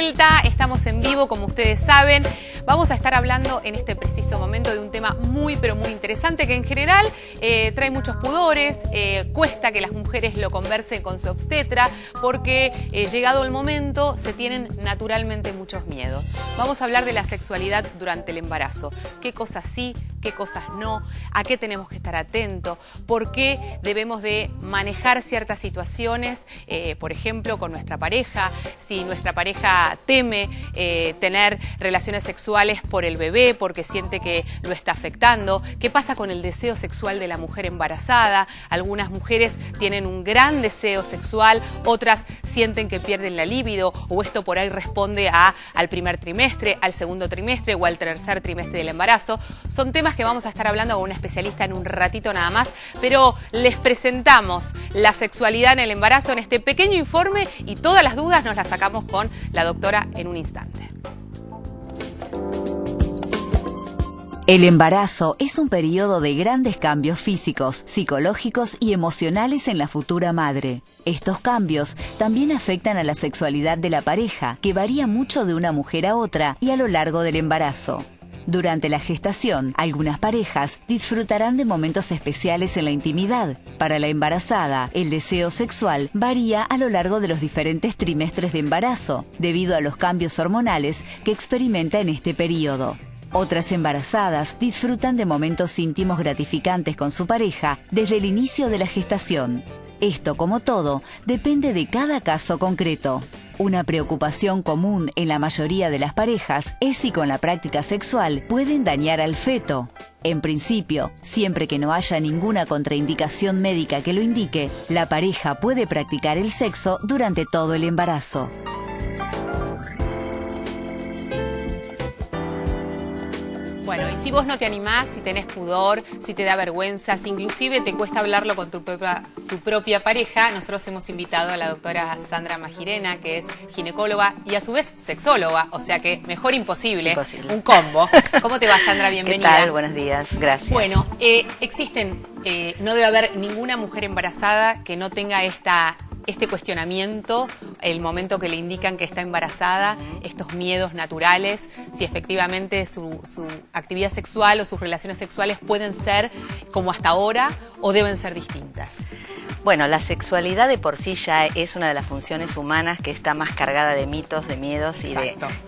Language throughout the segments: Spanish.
vuelta, estamos en vivo, como ustedes saben. Vamos a estar hablando en este preciso momento de un tema muy, pero muy interesante que en general trae muchos pudores, cuesta que las mujeres lo conversen con su obstetra porque llegado el momento se tienen naturalmente muchos miedos. Vamos a hablar de la sexualidad durante el embarazo. ¿Qué cosas sí? ¿Qué cosas no? ¿A qué tenemos que estar atentos? ¿Por qué debemos de manejar ciertas situaciones? Por ejemplo, con nuestra pareja. Si nuestra pareja teme tener relaciones sexuales por el bebé porque siente que lo está afectando. ¿Qué pasa con el deseo sexual de la mujer embarazada? Algunas mujeres tienen un gran deseo sexual, otras sienten que pierden la libido, o esto por ahí responde al primer trimestre, al segundo trimestre o al tercer trimestre del embarazo. Son temas que vamos a estar hablando con una especialista en un ratito nada más, pero les presentamos la sexualidad en el embarazo en este pequeño informe y todas las dudas nos las sacamos con la doctora en un instante. El embarazo es un periodo de grandes cambios físicos, psicológicos y emocionales en la futura madre. Estos cambios también afectan a la sexualidad de la pareja, que varía mucho de una mujer a otra y a lo largo del embarazo. Durante la gestación, algunas parejas disfrutarán de momentos especiales en la intimidad. Para la embarazada, el deseo sexual varía a lo largo de los diferentes trimestres de embarazo, debido a los cambios hormonales que experimenta en este periodo. Otras embarazadas disfrutan de momentos íntimos gratificantes con su pareja desde el inicio de la gestación. Esto, como todo, depende de cada caso concreto. Una preocupación común en la mayoría de las parejas es si con la práctica sexual pueden dañar al feto. En principio, siempre que no haya ninguna contraindicación médica que lo indique, la pareja puede practicar el sexo durante todo el embarazo. Bueno, y si vos no te animás, si tenés pudor, si te da vergüenza, si inclusive te cuesta hablarlo con tu propia pareja, nosotros hemos invitado a la doctora Sandra Magirena, que es ginecóloga y a su vez sexóloga, o sea que mejor imposible. Un combo. ¿Cómo te va, Sandra? Bienvenida. ¿Qué tal? Buenos días, gracias. Bueno, no debe haber ninguna mujer embarazada que no tenga este cuestionamiento, el momento que le indican que está embarazada, estos miedos naturales, si efectivamente su actividad sexual o sus relaciones sexuales pueden ser como hasta ahora o deben ser distintas. Bueno, la sexualidad de por sí ya es una de las funciones humanas que está más cargada de mitos, de miedos y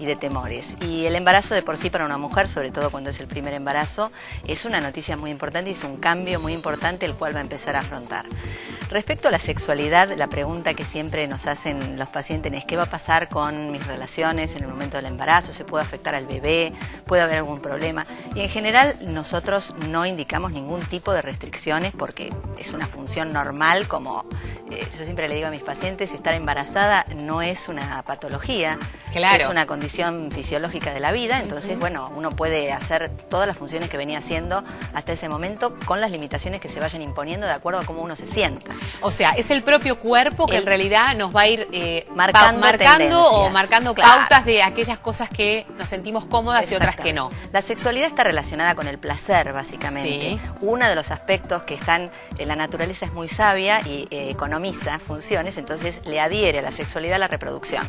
de temores. Y el embarazo de por sí para una mujer, sobre todo cuando es el primer embarazo, es una noticia muy importante y es un cambio muy importante el cual va a empezar a afrontar. Respecto a la sexualidad, la pregunta que siempre nos hacen los pacientes es ¿qué va a pasar con mis relaciones en el momento del embarazo? ¿Se puede afectar al bebé? ¿Puede haber algún problema? Y en general nosotros no indicamos ningún tipo de restricciones porque es una función normal, como yo siempre le digo a mis pacientes, estar embarazada no es una patología, claro, es una condición fisiológica de la vida, entonces bueno, uno puede hacer todas las funciones que venía haciendo hasta ese momento con las limitaciones que se vayan imponiendo de acuerdo a cómo uno se sienta. O sea, es el propio cuerpo que en realidad nos va a ir marcando claro, pautas de aquellas cosas que nos sentimos cómodas y otras que no. La sexualidad está relacionada con el placer, básicamente. Sí. Uno de los aspectos que están en la naturaleza es muy sabia y economiza funciones, entonces le adhiere a la sexualidad a la reproducción.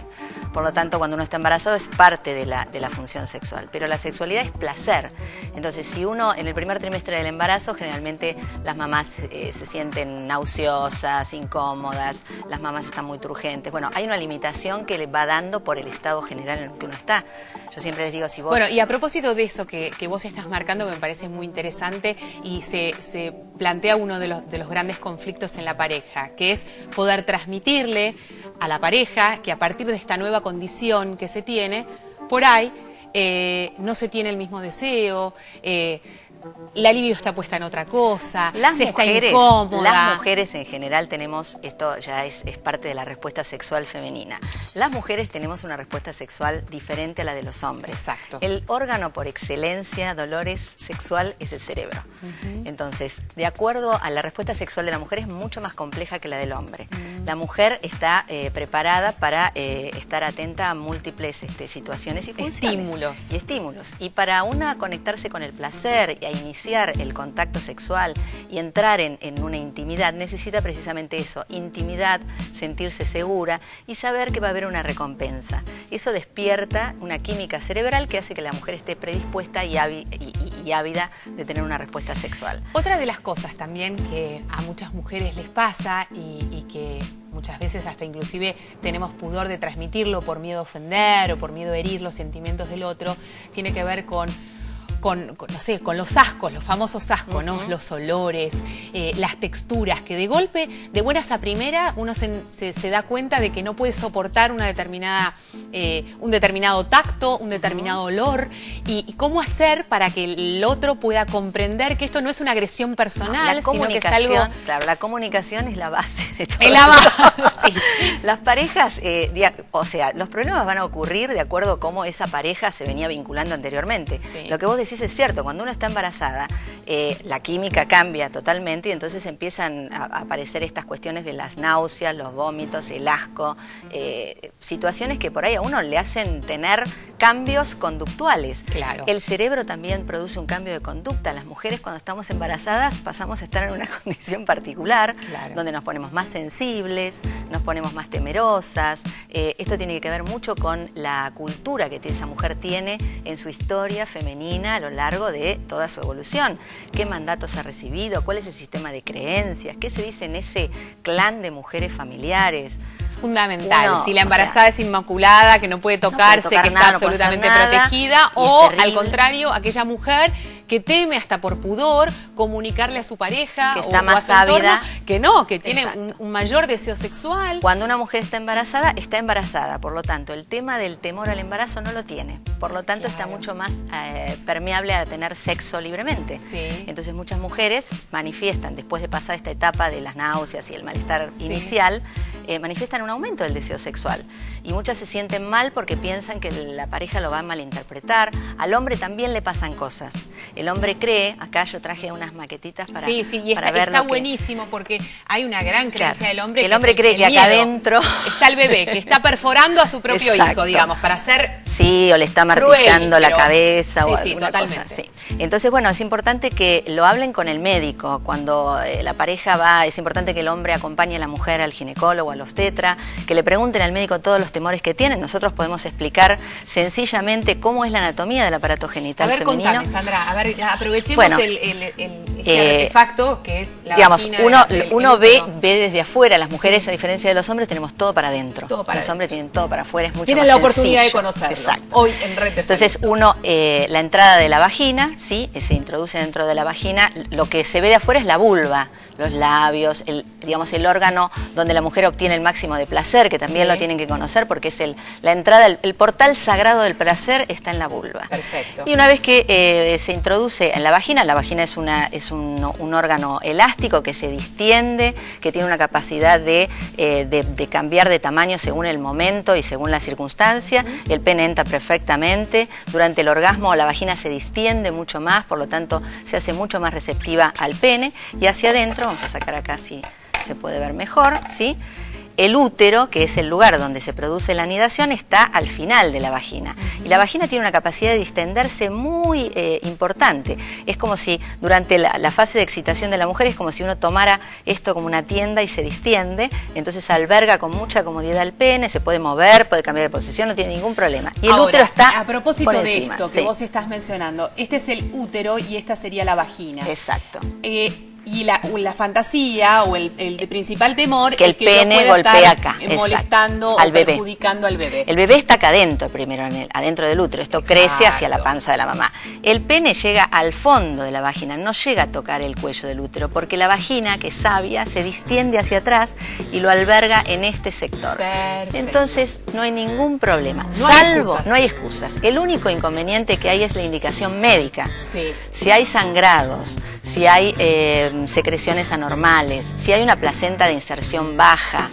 Por lo tanto, cuando uno está embarazado es parte de la función sexual. Pero la sexualidad es placer. Entonces, si uno en el primer trimestre del embarazo, generalmente las mamás se sienten nauseosas, incómodas, las mamás están muy turgentes. Bueno, hay una limitación que le va dando por el estado general en el que uno está. Yo siempre les digo, si vos... Bueno, y a propósito de eso que vos estás marcando, que me parece muy interesante, y se plantea uno de los grandes conflictos en la pareja, que es poder transmitirle a la pareja que a partir de esta nueva condición que se tiene, por ahí no se tiene el mismo deseo, la libido está puesta en otra cosa, está incómoda. Las mujeres en general tenemos, esto ya es parte de la respuesta sexual femenina. Las mujeres tenemos una respuesta sexual diferente a la de los hombres. Exacto. El órgano por excelencia, Dolores, sexual es el cerebro. Entonces, de acuerdo a la respuesta sexual de la mujer es mucho más compleja que la del hombre. La mujer está preparada para estar atenta a múltiples situaciones y funciones. Estímulos. Y estímulos. Y para una conectarse con el placer a iniciar el contacto sexual y entrar en una intimidad, necesita precisamente eso, intimidad, sentirse segura y saber que va a haber una recompensa. Eso despierta una química cerebral que hace que la mujer esté predispuesta y ávida de tener una respuesta sexual. Otra de las cosas también que a muchas mujeres les pasa y que muchas veces hasta inclusive tenemos pudor de transmitirlo por miedo a ofender o por miedo a herir los sentimientos del otro, tiene que ver con no sé, con los ascos, los famosos ascos, ¿no? Los olores, las texturas, que de golpe, de buenas a primera, uno se da cuenta de que no puede soportar una determinada, un determinado tacto, un determinado olor, y cómo hacer para que el otro pueda comprender que esto no es una agresión personal, sino que es algo... Claro, la comunicación es la base de todo. Es la base, sí. Las parejas, o sea, los problemas van a ocurrir de acuerdo a cómo esa pareja se venía vinculando anteriormente. Sí. Lo que vos decís es cierto, cuando uno está embarazada, la química cambia totalmente y entonces empiezan a aparecer estas cuestiones de las náuseas, los vómitos, el asco, situaciones que por ahí a uno le hacen tener cambios conductuales. Claro. El cerebro también produce un cambio de conducta. Las mujeres cuando estamos embarazadas pasamos a estar en una condición particular, claro, donde nos ponemos más sensibles, nos ponemos más temerosas. Esto tiene que ver mucho con la cultura que esa mujer tiene en su historia femenina a lo largo de toda su evolución. ¿Qué mandatos ha recibido? ¿Cuál es el sistema de creencias? ¿Qué se dice en ese clan de mujeres familiares? Fundamental. Si la embarazada es inmaculada, que no puede tocarse, que está absolutamente protegida, o al contrario, aquella mujer que teme hasta por pudor comunicarle a su pareja que está o más a su entorno, ávida, que no, que tiene un mayor deseo sexual. Cuando una mujer está embarazada, por lo tanto, el tema del temor al embarazo no lo tiene. Por lo tanto, está mucho más permeable a tener sexo libremente. Sí. Entonces, muchas mujeres manifiestan, después de pasar esta etapa de las náuseas y el malestar inicial, manifiestan un aumento del deseo sexual. Y muchas se sienten mal porque piensan que la pareja lo va a malinterpretar. Al hombre también le pasan cosas. El hombre cree, acá yo traje unas maquetitas para y está buenísimo porque hay una gran creencia del hombre. El hombre cree que acá adentro está el bebé, que está perforando a su propio hijo, digamos, para hacer... Sí, o le está martillando la cabeza o alguna cosa. Sí. Entonces, bueno, es importante que lo hablen con el médico. Cuando la pareja va, es importante que el hombre acompañe a la mujer al ginecólogo, al obstetra, que le pregunten al médico todos los temores que tienen. Nosotros podemos explicar sencillamente cómo es la anatomía del aparato genital femenino. Contame, Sandra, a ver, aprovechemos bueno, este artefacto que es la vagina. Uno ve desde afuera. Las mujeres, a diferencia de los hombres, tenemos todo para adentro. Los hombres tienen todo para afuera, es mucho Tienen más la oportunidad sencillo. de conocerlo. Exacto. Hoy en Red de Salud. Entonces, la entrada de la vagina, ¿sí? Se introduce dentro de la vagina. Lo que se ve de afuera es la vulva, los labios, el órgano donde la mujer obtiene el máximo de placer, que también lo tienen que conocer porque es la entrada, el portal sagrado del placer está en la vulva. Perfecto. Y una vez que se introduce en la vagina es un órgano elástico que se distiende, que tiene una capacidad de cambiar de tamaño según el momento y según la circunstancia. El pene entra perfectamente. Durante el orgasmo la vagina se distiende mucho más, por lo tanto se hace mucho más receptiva al pene. Y hacia adentro, vamos a sacar acá si se puede ver mejor, ¿sí? El útero, que es el lugar donde se produce la anidación, está al final de la vagina. Y la vagina tiene una capacidad de distenderse muy importante. Es como si durante la fase de excitación de la mujer, es como si uno tomara esto como una tienda y se distiende. Entonces alberga con mucha comodidad el pene, se puede mover, puede cambiar de posición, no tiene ningún problema. Y el útero está a propósito por de encima, esto que vos estás mencionando, este es el útero y esta sería la vagina. Exacto. Y la fantasía o el principal temor que es el que pene yo pueda golpea estar acá, molestando al o bebé. perjudicando al bebé. El bebé está acá adentro primero, adentro del útero. Esto crece hacia la panza de la mamá. El pene llega al fondo de la vagina, no llega a tocar el cuello del útero, porque la vagina, que es sabia, se distiende hacia atrás y lo alberga en este sector. Perfecto. Entonces no hay ningún problema. No hay excusas. El único inconveniente que hay es la indicación médica. Sí. Si hay sangrados, si hay secreciones anormales, si hay una placenta de inserción baja,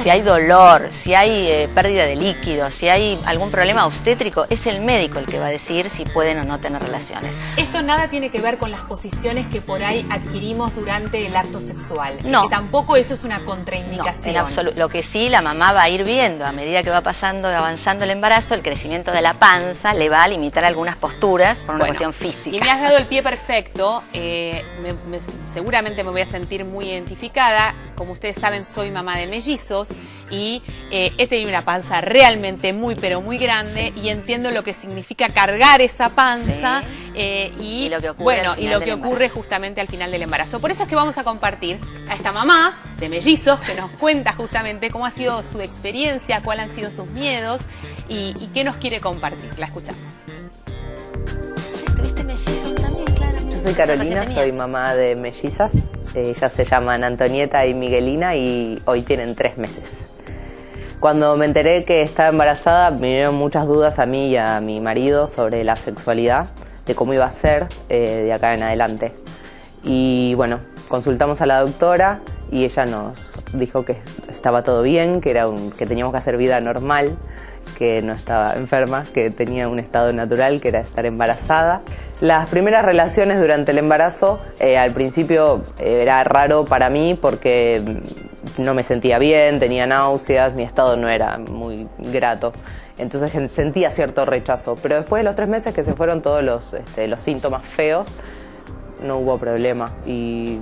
si hay dolor, si hay pérdida de líquido, si hay algún problema obstétrico, es el médico el que va a decir si pueden o no tener relaciones. esto nada tiene que ver con las posiciones que por ahí adquirimos durante el acto sexual. No. Que tampoco eso es una contraindicación. No, en absoluto. Lo que sí la mamá va a ir viendo a medida que va pasando y avanzando el embarazo, el crecimiento de la panza le va a limitar algunas posturas por una cuestión física. Y me has dado el pie perfecto. Seguramente me voy a sentir muy identificada. Como ustedes saben, soy mamá de mellizos y he tenido una panza realmente muy, pero muy grande y entiendo lo que significa cargar esa panza y lo que ocurre, justamente al final del embarazo. Por eso es que vamos a compartir a esta mamá de mellizos que nos cuenta justamente cómo ha sido su experiencia, cuáles han sido sus miedos y qué nos quiere compartir. La escuchamos. ¿Tuviste mellizos también? Claro. Yo soy Carolina, soy mamá de mellizas. Ellas se llaman Antonieta y Miguelina y hoy tienen 3 meses. Cuando me enteré que estaba embarazada, me vinieron muchas dudas a mí y a mi marido sobre la sexualidad, de cómo iba a ser de acá en adelante. Y bueno, consultamos a la doctora y ella nos dijo que estaba todo bien, que teníamos que hacer vida normal, que no estaba enferma, que tenía un estado natural, que era estar embarazada. Las primeras relaciones durante el embarazo, al principio era raro para mí porque no me sentía bien, tenía náuseas, mi estado no era muy grato. Entonces sentía cierto rechazo. Pero después de los 3 meses que se fueron todos los síntomas feos, no hubo problema y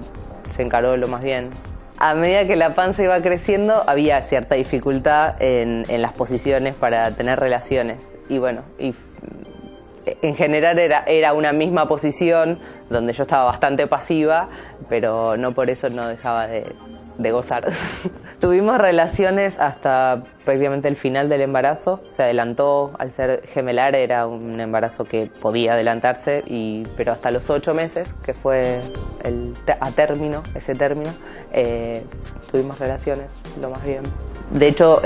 se encaró lo más bien. A medida que la panza iba creciendo, había cierta dificultad en las posiciones para tener relaciones. Y bueno, en general era una misma posición donde yo estaba bastante pasiva, pero no por eso no dejaba de gozar. Tuvimos relaciones hasta prácticamente el final del embarazo. Se adelantó, al ser gemelar era un embarazo que podía adelantarse, pero hasta los 8 meses, que fue ese término, tuvimos relaciones lo más bien. De hecho,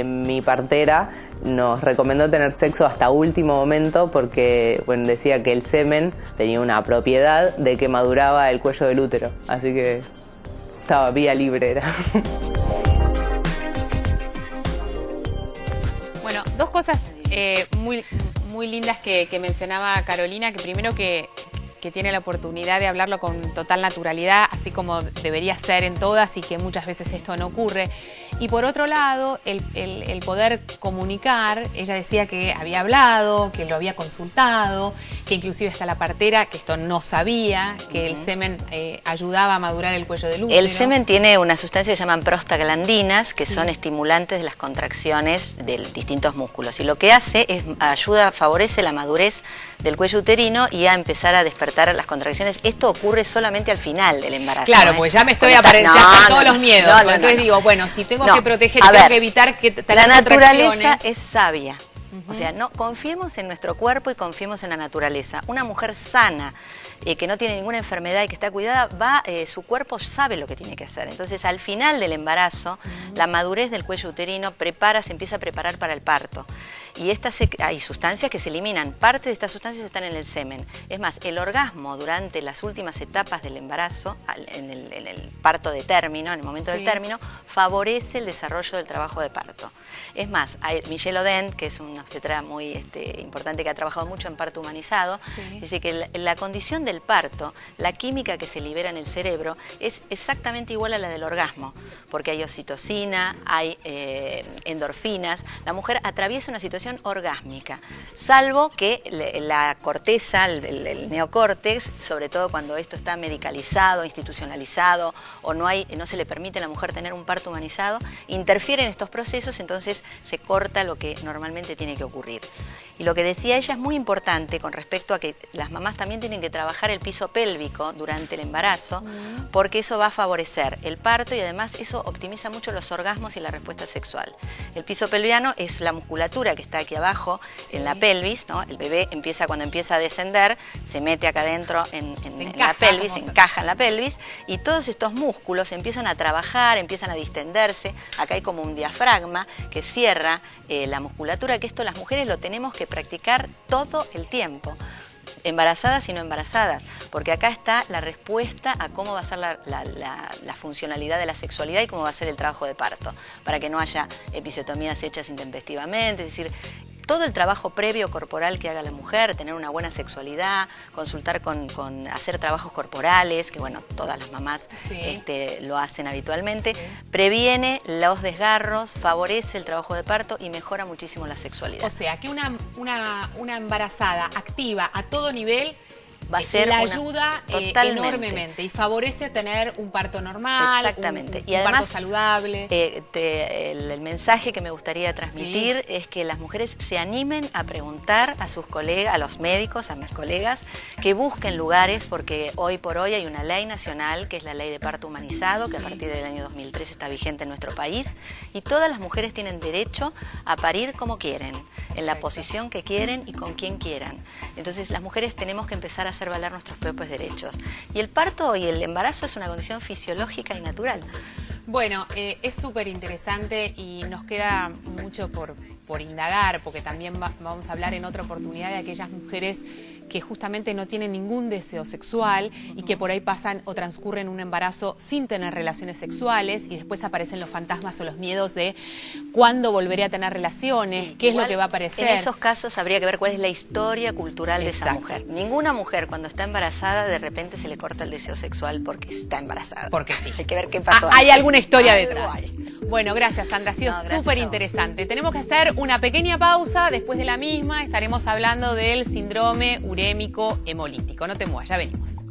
mi partera nos recomendó tener sexo hasta último momento porque decía que el semen tenía una propiedad de que maduraba el cuello del útero, así que estaba vía libre era. Bueno, 2 cosas muy, muy lindas que mencionaba Carolina, que primero que tiene la oportunidad de hablarlo con total naturalidad, así como debería ser en todas y que muchas veces esto no ocurre. Y por otro lado, el poder comunicar, ella decía que había hablado, que lo había consultado, que inclusive hasta la partera, que esto no sabía, que el semen ayudaba a madurar el cuello del útero. El semen tiene una sustancia que se llaman prostaglandinas, que son estimulantes de las contracciones de distintos músculos. Y lo que hace es favorece la madurez del cuello uterino y a empezar a despertar las contracciones. Esto ocurre solamente al final del embarazo. Claro, pues ya me estoy apareciendo todos los miedos. Entonces digo, bueno, si tengo que proteger y tengo que evitar que la naturaleza es sabia. O sea, confiemos en nuestro cuerpo y confiemos en la naturaleza. Una mujer sana, que no tiene ninguna enfermedad y que está cuidada, su cuerpo sabe lo que tiene que hacer. Entonces, al final del embarazo, la madurez del cuello uterino se empieza a preparar para el parto. Y hay sustancias que se eliminan. Parte de estas sustancias están en el semen. Es más, el orgasmo durante las últimas etapas del embarazo, en el parto de término, en el momento del término, favorece el desarrollo del trabajo de parto. Es más, Michelle Odent, que es una obstetra muy importante que ha trabajado mucho en parto humanizado, dice que la condición del parto, la química que se libera en el cerebro es exactamente igual a la del orgasmo, porque hay oxitocina, hay endorfinas. La mujer atraviesa una situación orgásmica, salvo que la corteza, el neocórtex, sobre todo cuando esto está medicalizado, institucionalizado o no se le permite a la mujer tener un parto humanizado, interfiere en estos procesos, entonces se corta lo que normalmente tiene que ocurrir. Y lo que decía ella es muy importante con respecto a que las mamás también tienen que trabajar el piso pélvico durante el embarazo, porque eso va a favorecer el parto y además eso optimiza mucho los orgasmos y la respuesta sexual. El piso pelviano es la musculatura que está aquí abajo en la pelvis, ¿no? El bebé cuando empieza a descender, se mete acá adentro en la pelvis, se encaja en la pelvis y todos estos músculos empiezan a trabajar, empiezan a distenderse. Acá hay como un diafragma que cierra la musculatura, que esto las mujeres lo tenemos que practicar todo el tiempo. Embarazadas y no embarazadas, porque acá está la respuesta a cómo va a ser la funcionalidad de la sexualidad y cómo va a ser el trabajo de parto, para que no haya episiotomías hechas intempestivamente, es decir, todo el trabajo previo corporal que haga la mujer, tener una buena sexualidad, consultar hacer trabajos corporales, que bueno, todas las mamás lo hacen habitualmente, previene los desgarros, favorece el trabajo de parto y mejora muchísimo la sexualidad. O sea, que una embarazada activa a todo nivel va a ser la ayuda enormemente y favorece tener un parto normal, exactamente. Y además, parto saludable. El mensaje que me gustaría transmitir es que las mujeres se animen a preguntar a sus colegas, a los médicos, a mis colegas, que busquen lugares, porque hoy por hoy hay una ley nacional, que es la ley de parto humanizado, que a partir del año 2003 está vigente en nuestro país, y todas las mujeres tienen derecho a parir como quieren, en la posición que quieren y con quien quieran. Entonces las mujeres tenemos que empezar a hacer valer nuestros propios derechos. Y el parto y el embarazo es una condición fisiológica y natural. Bueno, es súper interesante y nos queda mucho por indagar, porque también vamos a hablar en otra oportunidad de aquellas mujeres que justamente no tienen ningún deseo sexual y que por ahí pasan o transcurren un embarazo sin tener relaciones sexuales y después aparecen los fantasmas o los miedos de cuándo volveré a tener relaciones, qué es lo que va a aparecer. En esos casos habría que ver cuál es la historia cultural de esa mujer. Ninguna mujer cuando está embarazada de repente se le corta el deseo sexual porque está embarazada. Porque sí. Hay que ver qué pasó. Hay alguna historia detrás. Bueno, gracias Sandra, ha sido súper interesante. Tenemos que hacer una pequeña pausa, después de la misma estaremos hablando del síndrome urémico hemolítico. No te muevas, ya venimos.